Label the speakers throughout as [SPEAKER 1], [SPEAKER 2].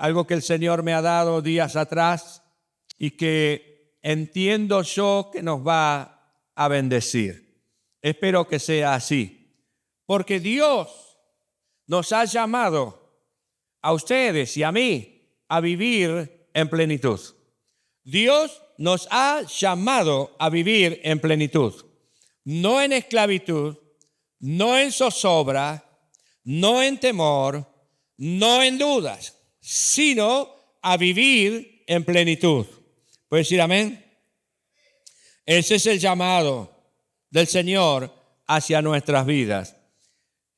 [SPEAKER 1] algo que el Señor me ha dado días atrás y que entiendo yo que nos va a bendecir. Espero que sea así, porque Dios nos ha llamado a ustedes y a mí a vivir en plenitud. Dios nos ha llamado a vivir en plenitud, no en esclavitud, no en zozobra, no en temor, no en dudas, sino a vivir en plenitud. ¿Puedes decir amén? Ese es el llamado del Señor hacia nuestras vidas.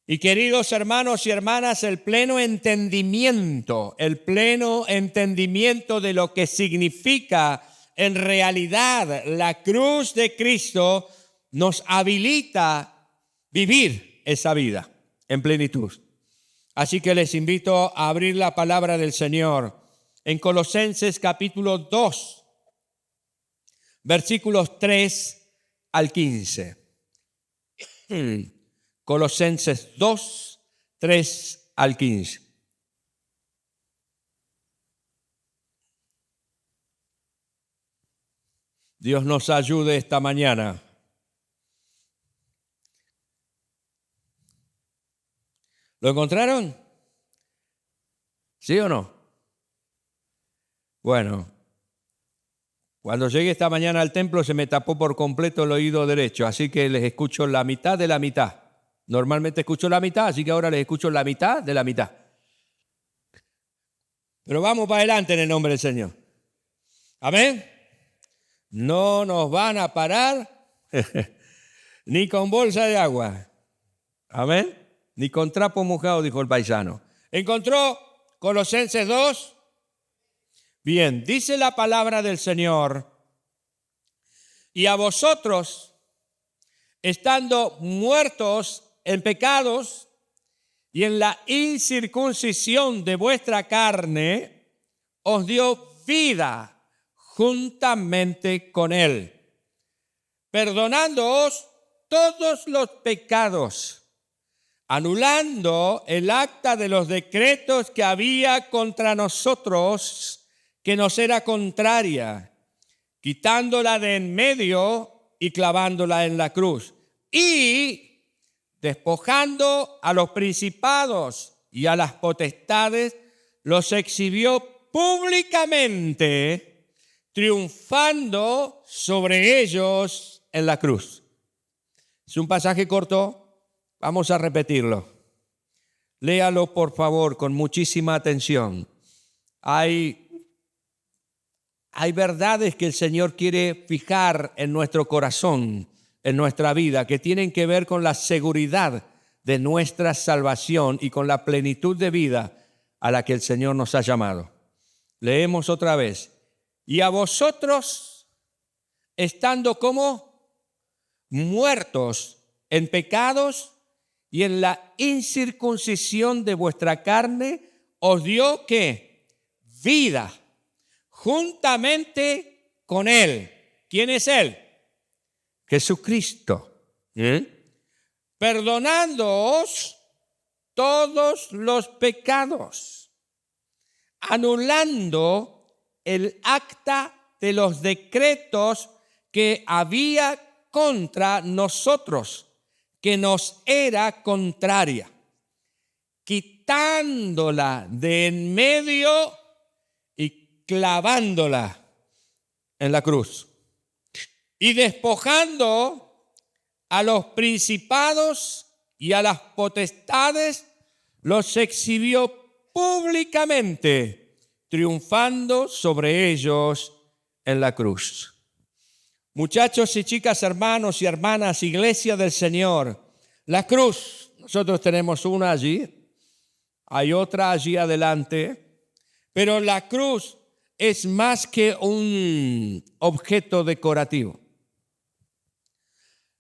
[SPEAKER 1] Y queridos hermanos y hermanas, el pleno entendimiento de lo que significa en realidad la cruz de Cristo nos habilita vivir esa vida en plenitud. Así que les invito a abrir la palabra del Señor en Colosenses capítulo 2, versículos 3 al 15. Colosenses 2, 3 al 15. Dios nos ayude esta mañana. ¿Lo encontraron? ¿Sí o no? Bueno, cuando llegué esta mañana al templo se me tapó por completo el oído derecho, así que les escucho la mitad de la mitad. Normalmente escucho la mitad, así que ahora les escucho la mitad de la mitad. Pero vamos para adelante en el nombre del Señor. Amén. No nos van a parar ni con bolsa de agua. Amén. Ni con trapo mojado, dijo el paisano. ¿Encontró Colosenses 2? Bien, dice la palabra del Señor. Y a vosotros, estando muertos en pecados y en la incircuncisión de vuestra carne, os dio vida juntamente con Él, perdonándoos todos los pecados, anulando el acta de los decretos que había contra nosotros, que nos era contraria, quitándola de en medio y clavándola en la cruz. Y despojando a los principados y a las potestades, los exhibió públicamente, triunfando sobre ellos en la cruz. Es un pasaje corto. Vamos a repetirlo. Léalo, por favor, con muchísima atención. Hay verdades que el Señor quiere fijar en nuestro corazón, en nuestra vida, que tienen que ver con la seguridad de nuestra salvación y con la plenitud de vida a la que el Señor nos ha llamado. Leemos otra vez. Y a vosotros, estando como muertos en pecados y en la incircuncisión de vuestra carne, os dio ¿qué? Vida, juntamente con Él. ¿Quién es Él? Jesucristo. Perdonándoos todos los pecados, anulando el acta de los decretos que había contra nosotros, que nos era contraria, quitándola de en medio y clavándola en la cruz. Y despojando a los principados y a las potestades, los exhibió públicamente, triunfando sobre ellos en la cruz. Muchachos y chicas, hermanos y hermanas, iglesia del Señor, la cruz, nosotros tenemos una allí, hay otra allí adelante, pero la cruz es más que un objeto decorativo.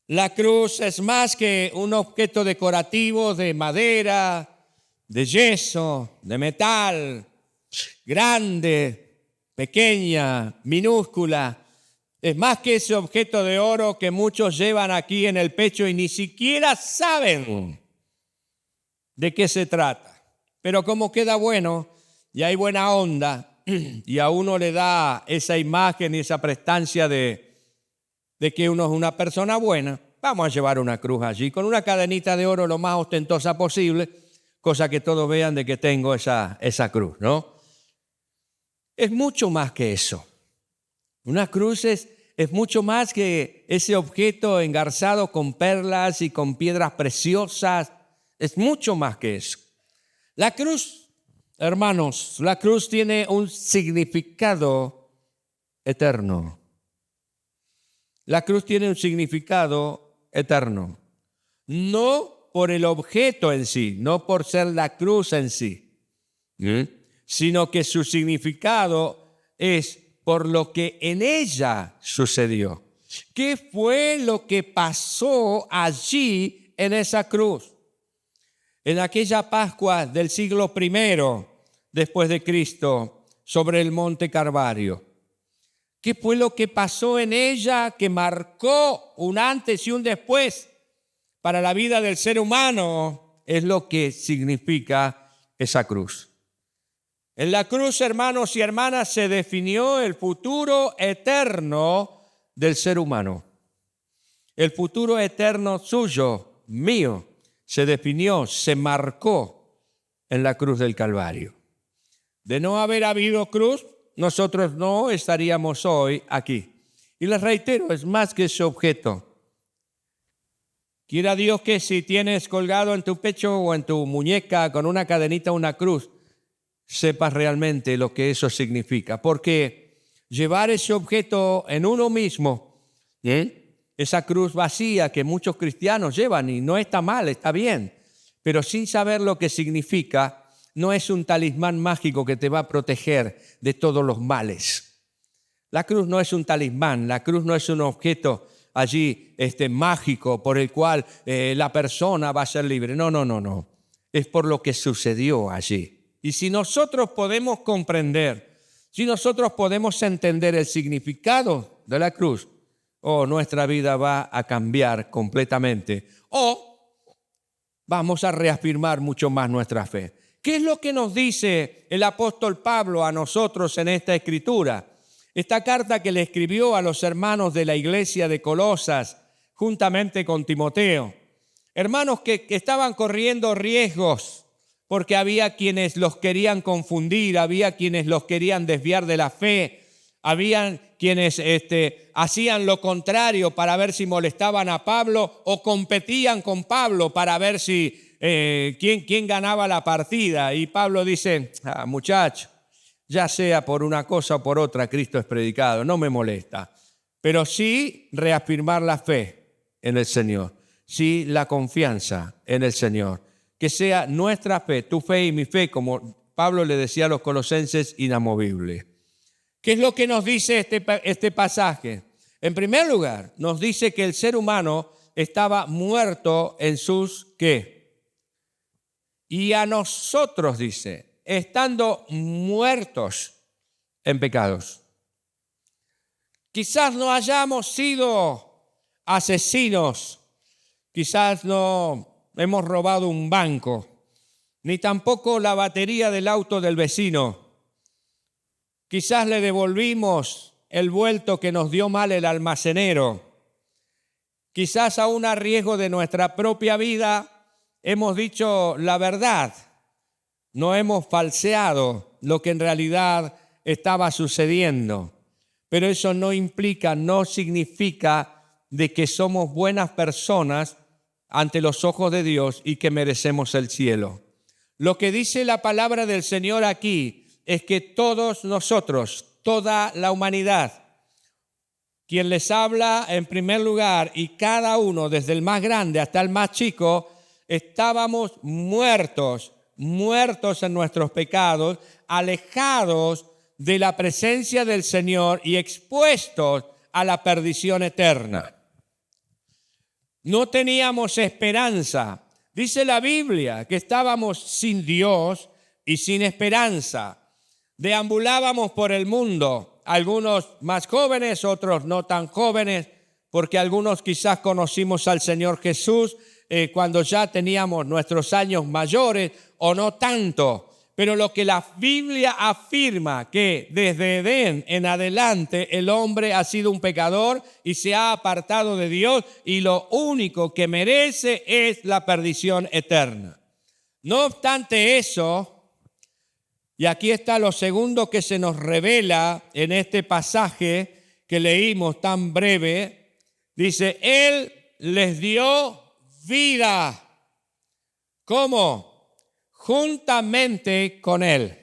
[SPEAKER 1] La cruz es más que un objeto decorativo de madera, de yeso, de metal, grande, pequeña, minúscula. Es más que ese objeto de oro que muchos llevan aquí en el pecho y ni siquiera saben de qué se trata. Pero como queda bueno, y hay buena onda y a uno le da esa imagen y esa prestancia de que uno es una persona buena, vamos a llevar una cruz allí con una cadenita de oro lo más ostentosa posible, cosa que todos vean de que tengo esa cruz, ¿no? Es mucho más que eso. Una cruz es mucho más que ese objeto engarzado con perlas y con piedras preciosas. Es mucho más que eso. La cruz, hermanos, la cruz tiene un significado eterno. La cruz tiene un significado eterno. No por el objeto en sí, no por ser la cruz en sí, sino que su significado es por lo que en ella sucedió. ¿Qué fue lo que pasó allí en esa cruz? En aquella Pascua del siglo I después de Cristo, sobre el monte Calvario. ¿Qué fue lo que pasó en ella que marcó un antes y un después para la vida del ser humano? Es lo que significa esa cruz. En la cruz, hermanos y hermanas, se definió el futuro eterno del ser humano. El futuro eterno suyo, mío, se definió, se marcó en la cruz del Calvario. De no haber habido cruz, nosotros no estaríamos hoy aquí. Y les reitero, es más que ese objeto. Quiera Dios que si tienes colgado en tu pecho o en tu muñeca con una cadenita una cruz, sepas realmente lo que eso significa. Porque llevar ese objeto en uno mismo, esa cruz vacía que muchos cristianos llevan, y no está mal, está bien, pero sin saber lo que significa, no es un talismán mágico que te va a proteger de todos los males. La cruz no es un talismán, la cruz no es un objeto allí mágico por el cual la persona va a ser libre. No. Es por lo que sucedió allí. Y si nosotros podemos comprender, si nosotros podemos entender el significado de la cruz, nuestra vida va a cambiar completamente. O vamos a reafirmar mucho más nuestra fe. ¿Qué es lo que nos dice el apóstol Pablo a nosotros en esta escritura? Esta carta que le escribió a los hermanos de la iglesia de Colosas, juntamente con Timoteo. Hermanos que estaban corriendo riesgos, porque había quienes los querían confundir, había quienes los querían desviar de la fe, habían quienes hacían lo contrario para ver si molestaban a Pablo o competían con Pablo para ver si quién ganaba la partida. Y Pablo dice, muchacho, ya sea por una cosa o por otra, Cristo es predicado, no me molesta. Pero sí reafirmar la fe en el Señor, sí la confianza en el Señor. Que sea nuestra fe, tu fe y mi fe, como Pablo le decía a los colosenses, inamovible. ¿Qué es lo que nos dice este pasaje? En primer lugar, nos dice que el ser humano estaba muerto en sus ¿qué? Y a nosotros, dice, estando muertos en pecados. Quizás no hayamos sido asesinos, quizás no hemos robado un banco, ni tampoco la batería del auto del vecino. Quizás le devolvimos el vuelto que nos dio mal el almacenero. Quizás aún a riesgo de nuestra propia vida hemos dicho la verdad. No hemos falseado lo que en realidad estaba sucediendo. Pero eso no implica, no significa de que somos buenas personas ante los ojos de Dios y que merecemos el cielo. Lo que dice la palabra del Señor aquí es que todos nosotros, toda la humanidad, quien les habla en primer lugar y cada uno, desde el más grande hasta el más chico, estábamos muertos en nuestros pecados, alejados de la presencia del Señor y expuestos a la perdición eterna. No teníamos esperanza. Dice la Biblia que estábamos sin Dios y sin esperanza. Deambulábamos por el mundo, algunos más jóvenes, otros no tan jóvenes, porque algunos quizás conocimos al Señor Jesús cuando ya teníamos nuestros años mayores o no tanto. Pero lo que la Biblia afirma, que desde Edén en adelante el hombre ha sido un pecador y se ha apartado de Dios, y lo único que merece es la perdición eterna. No obstante eso, y aquí está lo segundo que se nos revela en este pasaje que leímos tan breve, dice, Él les dio vida. ¿Cómo? Juntamente con Él.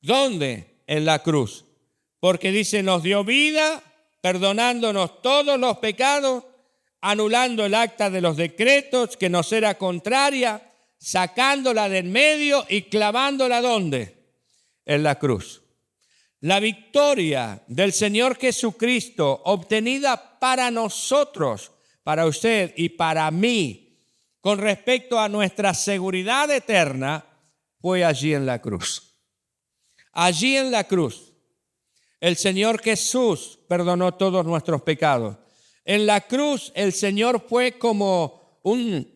[SPEAKER 1] ¿Dónde? En la cruz. Porque dice, nos dio vida, perdonándonos todos los pecados, anulando el acta de los decretos que nos era contraria, sacándola del medio y clavándola ¿dónde? En la cruz. La victoria del Señor Jesucristo obtenida para nosotros, para usted y para mí, con respecto a nuestra seguridad eterna, fue allí en la cruz. Allí en la cruz, el Señor Jesús perdonó todos nuestros pecados. En la cruz, el Señor fue como un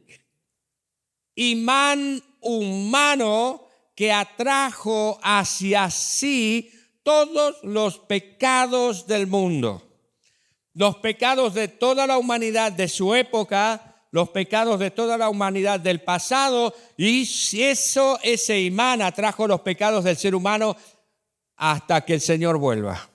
[SPEAKER 1] imán humano que atrajo hacia sí todos los pecados del mundo. Los pecados de toda la humanidad de su época, los pecados de toda la humanidad del pasado, y ese imán atrajo los pecados del ser humano hasta que el Señor vuelva.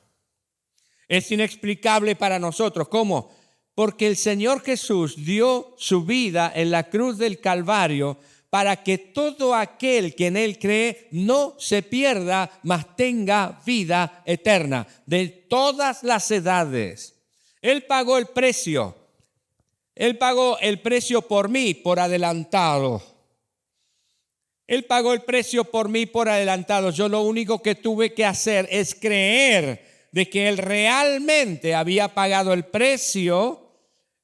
[SPEAKER 1] Es inexplicable para nosotros. ¿Cómo? Porque el Señor Jesús dio su vida en la cruz del Calvario para que todo aquel que en Él cree no se pierda, mas tenga vida eterna de todas las edades. Él pagó el precio. Él pagó el precio por mí, por adelantado. Él pagó el precio por mí, por adelantado. Yo lo único que tuve que hacer es creer de que Él realmente había pagado el precio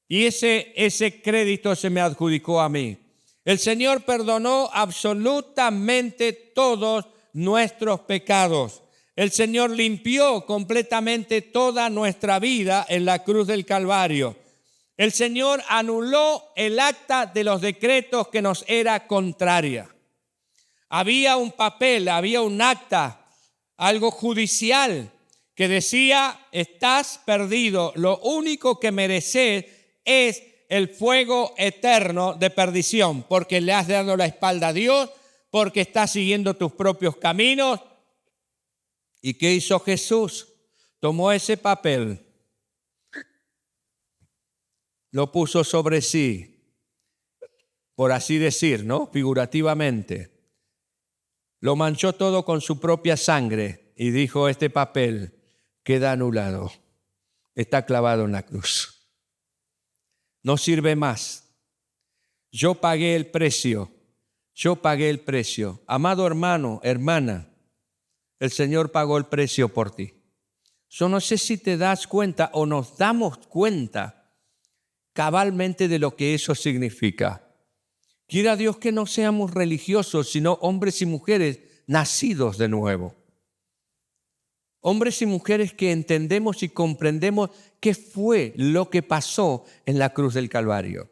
[SPEAKER 1] y ese crédito se me adjudicó a mí. El Señor perdonó absolutamente todos nuestros pecados. El Señor limpió completamente toda nuestra vida en la cruz del Calvario. El Señor anuló el acta de los decretos que nos era contraria. Había un papel, había un acta, algo judicial que decía, estás perdido, lo único que mereces es el fuego eterno de perdición, porque le has dado la espalda a Dios, porque estás siguiendo tus propios caminos. ¿Y qué hizo Jesús? Tomó ese papel, lo puso sobre sí, por así decir, ¿no? Figurativamente. Lo manchó todo con su propia sangre y dijo, este papel queda anulado, está clavado en la cruz. No sirve más. Yo pagué el precio. Amado hermano, hermana, el Señor pagó el precio por ti. Yo no sé si te das cuenta o nos damos cuenta cabalmente de lo que eso significa. Quiera Dios que no seamos religiosos, sino hombres y mujeres nacidos de nuevo. Hombres y mujeres que entendemos y comprendemos qué fue lo que pasó en la cruz del Calvario.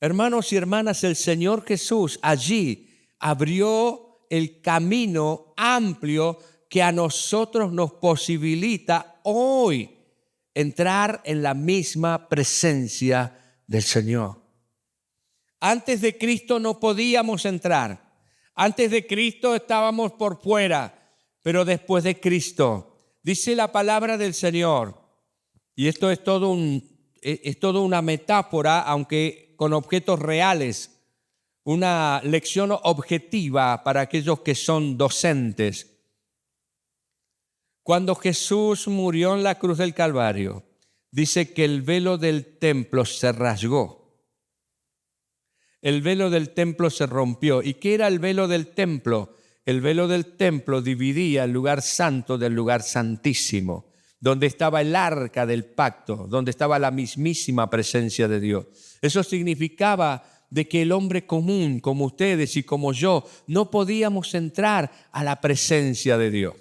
[SPEAKER 1] Hermanos y hermanas, el Señor Jesús allí abrió el camino amplio que a nosotros nos posibilita hoy entrar en la misma presencia del Señor. Antes de Cristo no podíamos entrar. Antes de Cristo estábamos por fuera. Pero después de Cristo, dice la palabra del Señor, y esto es todo una metáfora, aunque con objetos reales, una lección objetiva para aquellos que son docentes. Cuando Jesús murió en la cruz del Calvario, dice que el velo del templo se rasgó. El velo del templo se rompió. ¿Y qué era el velo del templo? El velo del templo dividía el lugar santo del lugar santísimo, donde estaba el arca del pacto, donde estaba la mismísima presencia de Dios. Eso significaba de que el hombre común, como ustedes y como yo, no podíamos entrar a la presencia de Dios.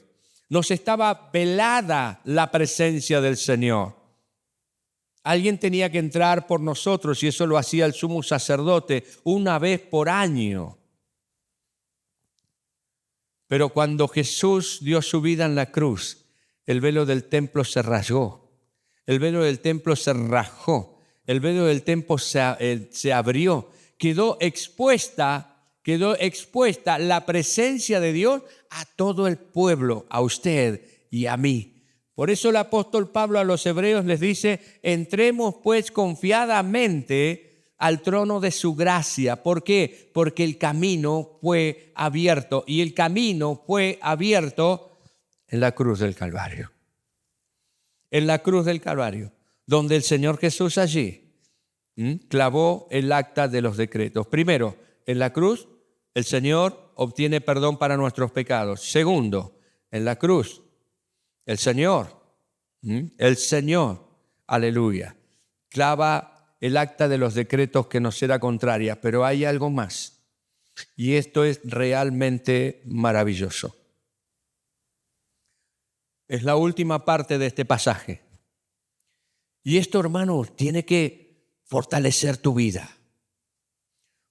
[SPEAKER 1] Nos estaba velada la presencia del Señor. Alguien tenía que entrar por nosotros y eso lo hacía el sumo sacerdote una vez por año. Pero cuando Jesús dio su vida en la cruz, el velo del templo se rasgó, el velo del templo se rajó, el velo del templo se abrió, quedó expuesta la presencia de Dios a todo el pueblo, a usted y a mí. Por eso el apóstol Pablo a los hebreos les dice: entremos pues confiadamente al trono de su gracia. ¿Por qué? Porque el camino fue abierto, y el camino fue abierto en la cruz del Calvario. En la cruz del Calvario, donde el Señor Jesús allí clavó el acta de los decretos. Primero, en la cruz el Señor obtiene perdón para nuestros pecados. Segundo, en la cruz el Señor, aleluya, clava el acta de los decretos que nos era contraria. Pero hay algo más, y esto es realmente maravilloso. Es la última parte de este pasaje. Y esto, hermanos, tiene que fortalecer tu vida,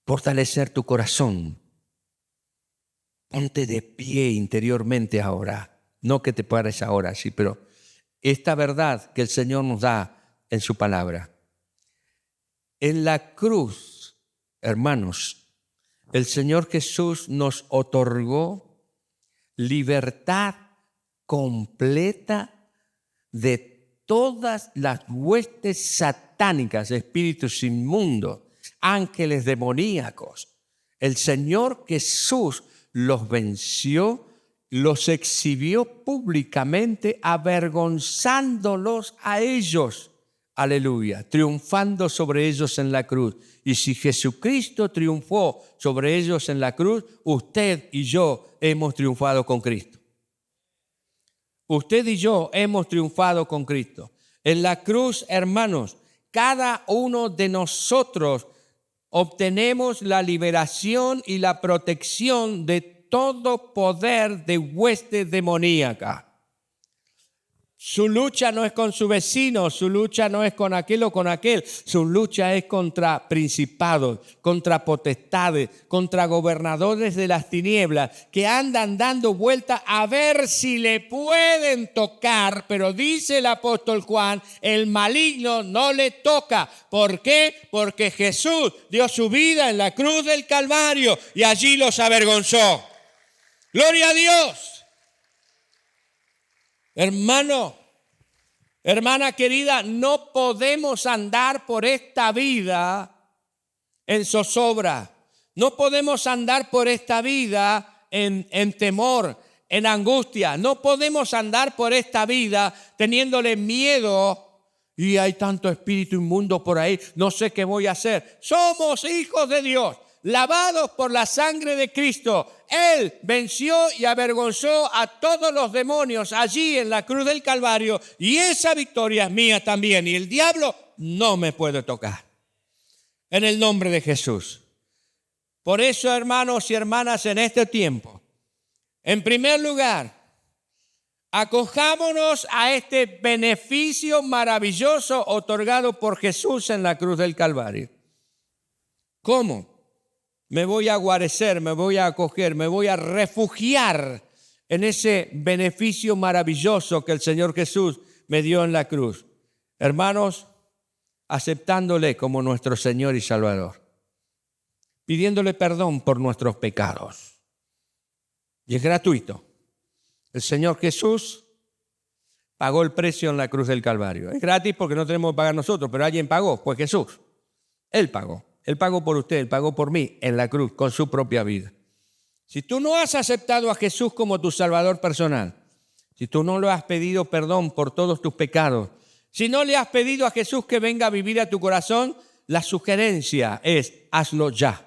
[SPEAKER 1] fortalecer tu corazón. Ponte de pie interiormente ahora. No que te pares ahora, sí, pero esta verdad que el Señor nos da en su palabra. En la cruz, hermanos, el Señor Jesús nos otorgó libertad completa de todas las huestes satánicas, espíritus inmundos, ángeles demoníacos. El Señor Jesús los venció, los exhibió públicamente, avergonzándolos a ellos. Aleluya, triunfando sobre ellos en la cruz. Y si Jesucristo triunfó sobre ellos en la cruz, usted y yo hemos triunfado con Cristo. Usted y yo hemos triunfado con Cristo. En la cruz, hermanos, cada uno de nosotros obtenemos la liberación y la protección de todo poder de hueste demoníaca. Su lucha no es con su vecino, su lucha no es con aquel o con aquel, su lucha es contra principados, contra potestades, contra gobernadores de las tinieblas que andan dando vueltas a ver si le pueden tocar, pero dice el apóstol Juan, el maligno no le toca. ¿Por qué? Porque Jesús dio su vida en la cruz del Calvario y allí los avergonzó. ¡Gloria a Dios! Hermano, hermana querida, no podemos andar por esta vida en zozobra. No podemos andar por esta vida en temor, en angustia. No podemos andar por esta vida teniéndole miedo. Y hay tanto espíritu inmundo por ahí, no sé qué voy a hacer. Somos hijos de Dios, lavados por la sangre de Cristo. Él venció y avergonzó a todos los demonios allí en la cruz del Calvario, y esa victoria es mía también, y el diablo no me puede tocar. En el nombre de Jesús. Por eso, hermanos y hermanas, en este tiempo, en primer lugar, acojámonos a este beneficio maravilloso otorgado por Jesús en la cruz del Calvario. ¿Cómo? Me voy a guarecer, me voy a acoger, me voy a refugiar en ese beneficio maravilloso que el Señor Jesús me dio en la cruz. Hermanos, aceptándole como nuestro Señor y Salvador, pidiéndole perdón por nuestros pecados. Y es gratuito. El Señor Jesús pagó el precio en la cruz del Calvario. Es gratis porque no tenemos que pagar nosotros, pero alguien pagó, pues Jesús. Él pagó. Él pagó por usted, Él pagó por mí en la cruz con su propia vida. Si tú no has aceptado a Jesús como tu Salvador personal, si tú no le has pedido perdón por todos tus pecados, si no le has pedido a Jesús que venga a vivir a tu corazón, la sugerencia es: hazlo ya,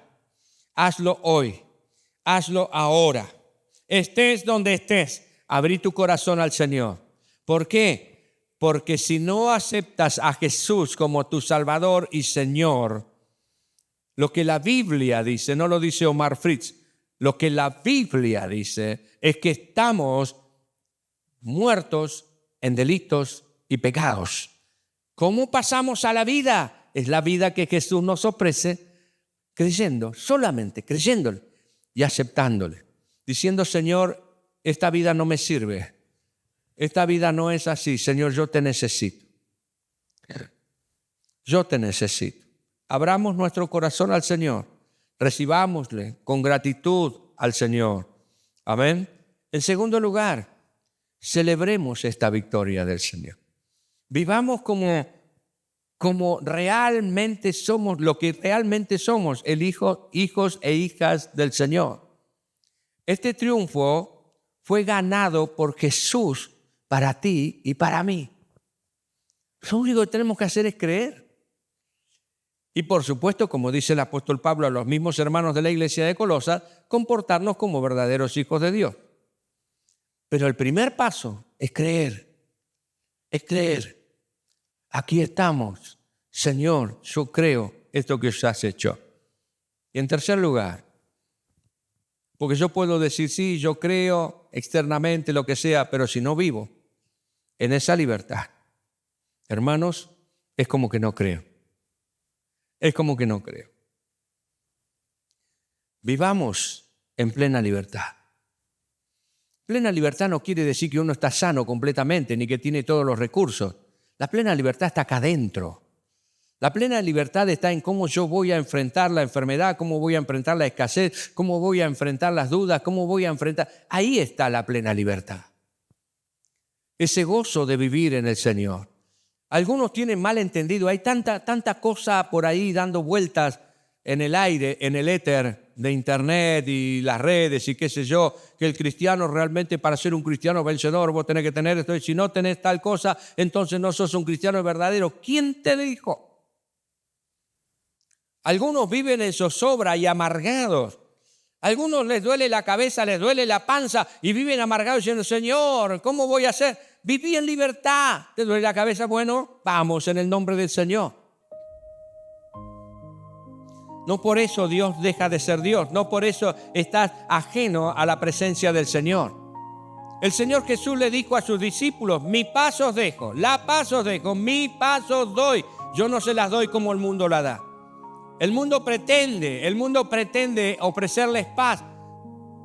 [SPEAKER 1] hazlo hoy, hazlo ahora. Estés donde estés, abrí tu corazón al Señor. ¿Por qué? Porque si no aceptas a Jesús como tu Salvador y Señor, lo que la Biblia dice, no lo dice Omar Fritz, lo que la Biblia dice es que estamos muertos en delitos y pecados. ¿Cómo pasamos a la vida? Es la vida que Jesús nos ofrece creyendo, solamente creyéndole y aceptándole. diciendo, Señor, esta vida no me sirve. Esta vida no es así. Señor, yo te necesito. Yo te necesito. Abramos nuestro corazón al Señor. Recibámosle con gratitud al Señor. Amén. En segundo lugar, celebremos esta victoria del Señor. Vivamos como realmente somos, lo que realmente somos, hijos e hijas del Señor. Este triunfo fue ganado por Jesús para ti y para mí. Lo único que tenemos que hacer es creer. Y por supuesto, como dice el apóstol Pablo a los mismos hermanos de la iglesia de Colosas, comportarnos como verdaderos hijos de Dios. Pero el primer paso es creer. Es creer. Aquí estamos. Señor, yo creo esto que os has hecho. Y en tercer lugar, porque yo puedo decir, sí, yo creo externamente lo que sea, pero si no vivo en esa libertad, hermanos, es como que no creo. Es como que no creo. Vivamos en plena libertad. Plena libertad no quiere decir que uno está sano completamente, ni que tiene todos los recursos. La plena libertad está acá adentro. La plena libertad está en cómo yo voy a enfrentar la enfermedad, cómo voy a enfrentar la escasez, cómo voy a enfrentar las dudas, cómo voy a enfrentar. Ahí está la plena libertad. Ese gozo de vivir en el Señor. Algunos tienen mal entendido, hay tanta cosa por ahí dando vueltas en el aire, en el éter de internet y las redes y qué sé yo, que el cristiano realmente para ser un cristiano vencedor vos tenés que tener esto, y si no tenés tal cosa, entonces no sos un cristiano verdadero. ¿Quién te dijo? Algunos viven en zozobra y amargados. Algunos les duele la cabeza, les duele la panza y viven amargados diciendo, Señor, ¿cómo voy a hacer? Viví en libertad. ¿Te duele la cabeza? Bueno, vamos en el nombre del Señor. No por eso Dios deja de ser Dios. No por eso estás ajeno a la presencia del Señor. El Señor Jesús le dijo a sus discípulos, mi paz os dejo, la paz os dejo, mi paz os doy. Yo no se las doy como el mundo la da. El mundo pretende ofrecerles paz.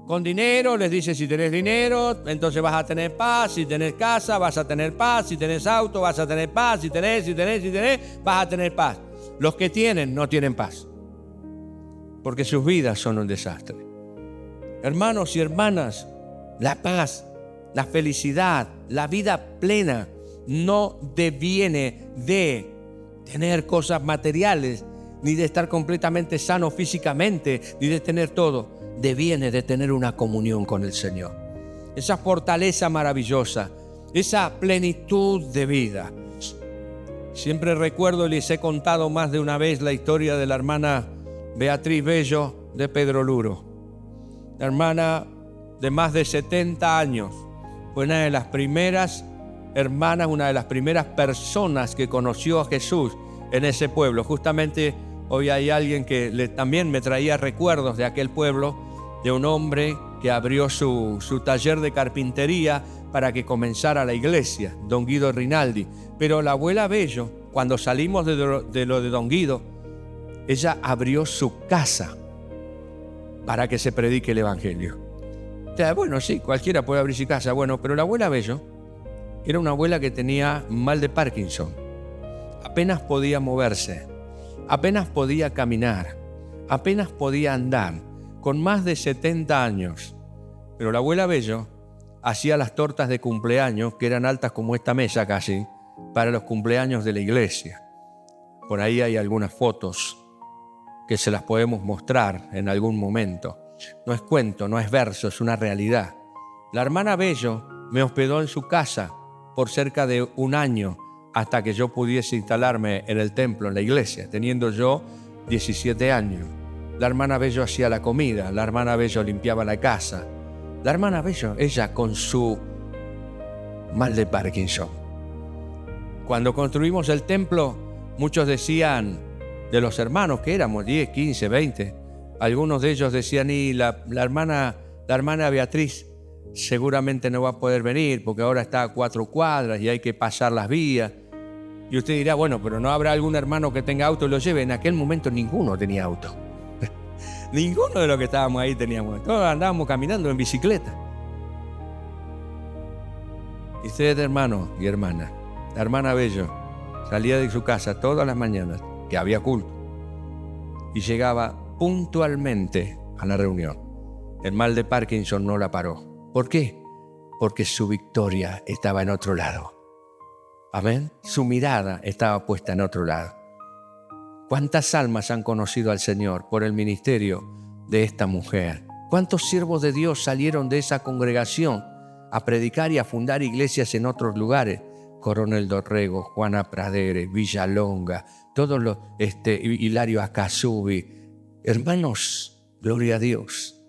[SPEAKER 1] Con dinero, les dice, si tenés dinero, entonces vas a tener paz. Si tenés casa, vas a tener paz. Si tenés auto, vas a tener paz. Si tenés, vas a tener paz. Los que tienen, no tienen paz. Porque sus vidas son un desastre. Hermanos y hermanas, la paz, la felicidad, la vida plena no deviene de tener cosas materiales, ni de estar completamente sano físicamente, ni de tener todo. Deviene de tener una comunión con el Señor. Esa fortaleza maravillosa, esa plenitud de vida. Siempre recuerdo y les he contado más de una vez la historia de la hermana Beatriz Bello de Pedro Luro. La hermana de más de 70 años. Fue una de las primeras hermanas, una de las primeras personas que conoció a Jesús en ese pueblo. Justamente hoy hay alguien que también me traía recuerdos de aquel pueblo, de un hombre que abrió su taller de carpintería para que comenzara la iglesia, don Guido Rinaldi. Pero la abuela Bello, cuando salimos de lo de don Guido, ella abrió su casa para que se predique el evangelio. O sea, bueno, sí, cualquiera puede abrir su casa, bueno, pero la abuela Bello era una abuela que tenía mal de Parkinson. Apenas podía moverse, apenas podía caminar, apenas podía andar, con más de 70 años. Pero la abuela Bello hacía las tortas de cumpleaños, que eran altas como esta mesa casi, para los cumpleaños de la iglesia. Por ahí hay algunas fotos que se las podemos mostrar en algún momento. No es cuento, no es verso, es una realidad. La hermana Bello me hospedó en su casa por cerca de un año hasta que yo pudiese instalarme en el templo, en la iglesia, teniendo yo 17 años. La hermana Bello hacía la comida, la hermana Bello limpiaba la casa. La hermana Bello, ella con su mal de Parkinson. Cuando construimos el templo, muchos decían, de los hermanos que éramos, 10, 15, 20, algunos de ellos decían, y la hermana Beatriz seguramente no va a poder venir porque ahora está a 4 cuadras y hay que pasar las vías. Y usted dirá, bueno, pero ¿no habrá algún hermano que tenga auto y lo lleve? En aquel momento ninguno tenía auto. Ninguno de los que estábamos ahí teníamos. Todos andábamos caminando en bicicleta. Y usted, hermano y hermana, la hermana Bello salía de su casa todas las mañanas, que había culto, y llegaba puntualmente a la reunión. El mal de Parkinson no la paró. ¿Por qué? Porque su victoria estaba en otro lado. Amén. Su mirada estaba puesta en otro lado. ¿Cuántas almas han conocido al Señor por el ministerio de esta mujer? ¿Cuántos siervos de Dios salieron de esa congregación a predicar y a fundar iglesias en otros lugares? Coronel Dorrego, Juana Pradere, Villalonga, todos los, Hilario Acasubi. Hermanos, gloria a Dios.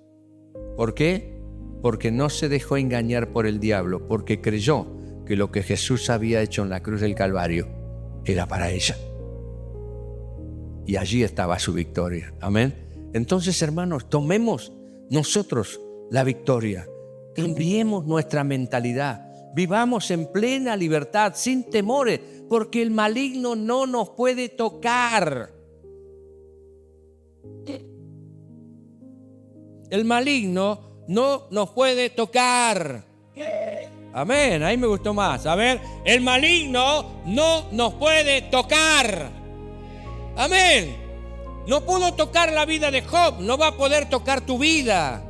[SPEAKER 1] ¿Por qué? Porque no se dejó engañar por el diablo, porque creyó que lo que Jesús había hecho en la cruz del Calvario era para ella. Y allí estaba su victoria. Amén. Entonces, hermanos, tomemos nosotros la victoria. Cambiemos nuestra mentalidad. Vivamos en plena libertad, sin temores, porque el maligno no nos puede tocar. El maligno no nos puede tocar. Amén, ahí me gustó más. A ver, el maligno no nos puede tocar. Amén. No pudo tocar la vida de Job, no va a poder tocar tu vida.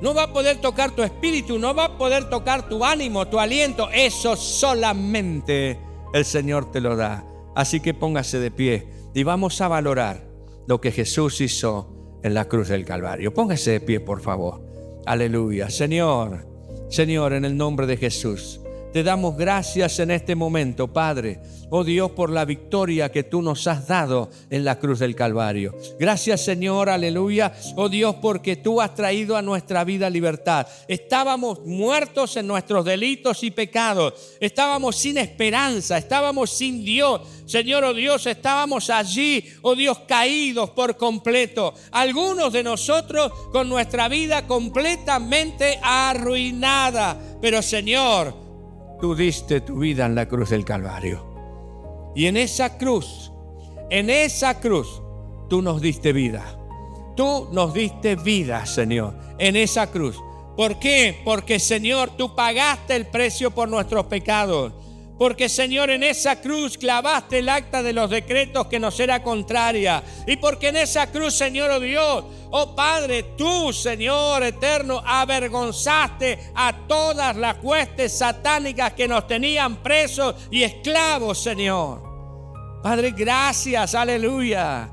[SPEAKER 1] No va a poder tocar tu espíritu, no va a poder tocar tu ánimo, tu aliento. Eso solamente el Señor te lo da. Así que póngase de pie y vamos a valorar lo que Jesús hizo en la cruz del Calvario. Póngase de pie, por favor. Aleluya. Señor, en el nombre de Jesús, te damos gracias en este momento, Padre. Oh Dios, por la victoria que tú nos has dado en la cruz del Calvario. Gracias, Señor, aleluya. Oh Dios, porque tú has traído a nuestra vida libertad. Estábamos muertos en nuestros delitos y pecados. Estábamos sin esperanza, estábamos sin Dios. Señor, oh Dios, estábamos allí, oh Dios, caídos por completo. Algunos de nosotros con nuestra vida completamente arruinada. Pero, Señor, tú diste tu vida en la cruz del Calvario. Y en esa cruz, tú nos diste vida. Tú nos diste vida, Señor, en esa cruz. ¿Por qué? Porque, Señor, tú pagaste el precio por nuestros pecados. Porque, Señor, en esa cruz clavaste el acta de los decretos que nos era contraria. Y porque en esa cruz, Señor, oh Dios, oh Padre, tú, Señor eterno, avergonzaste a todas las huestes satánicas que nos tenían presos y esclavos, Señor. Padre, gracias, aleluya.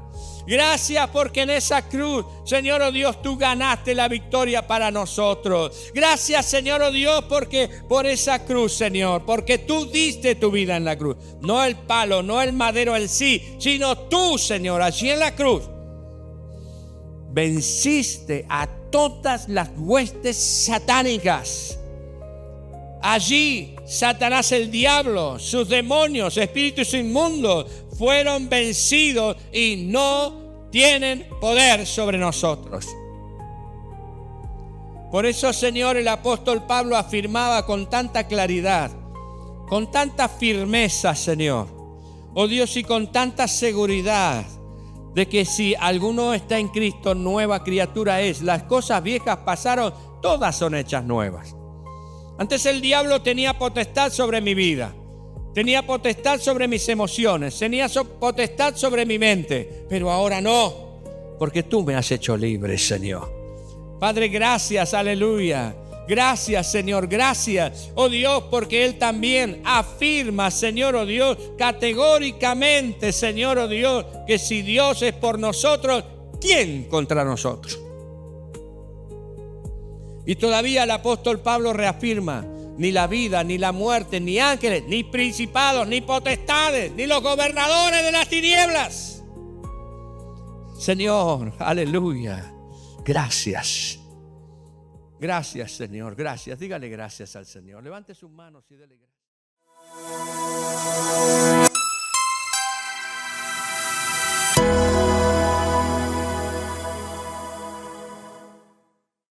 [SPEAKER 1] Gracias porque en esa cruz, Señor, oh Dios, tú ganaste la victoria para nosotros. Gracias, Señor, oh Dios, porque por esa cruz, Señor, porque tú diste tu vida en la cruz. No el palo, no el madero en sí, sino tú, Señor, allí en la cruz. Venciste a todas las huestes satánicas. Allí, Satanás, el diablo, sus demonios, espíritus inmundos, fueron vencidos y no tienen poder sobre nosotros. Por eso, Señor, el apóstol Pablo afirmaba con tanta claridad, con tanta firmeza, Señor, oh Dios, y con tanta seguridad, de que si alguno está en Cristo, nueva criatura es. Las cosas viejas pasaron, todas son hechas nuevas. Antes el diablo tenía potestad sobre mi vida, tenía potestad sobre mis emociones, tenía potestad sobre mi mente, pero ahora no, porque tú me has hecho libre, Señor. Padre, gracias, aleluya. Gracias, Señor, gracias, oh Dios, porque Él también afirma, Señor, oh Dios, categóricamente, Señor, oh Dios, que si Dios es por nosotros, ¿quién contra nosotros? Y todavía el apóstol Pablo reafirma: ni la vida, ni la muerte, ni ángeles, ni principados, ni potestades, ni los gobernadores de las tinieblas. Señor, aleluya, gracias. Gracias, Señor, gracias. Dígale gracias al Señor. Levante sus manos y dele gracias.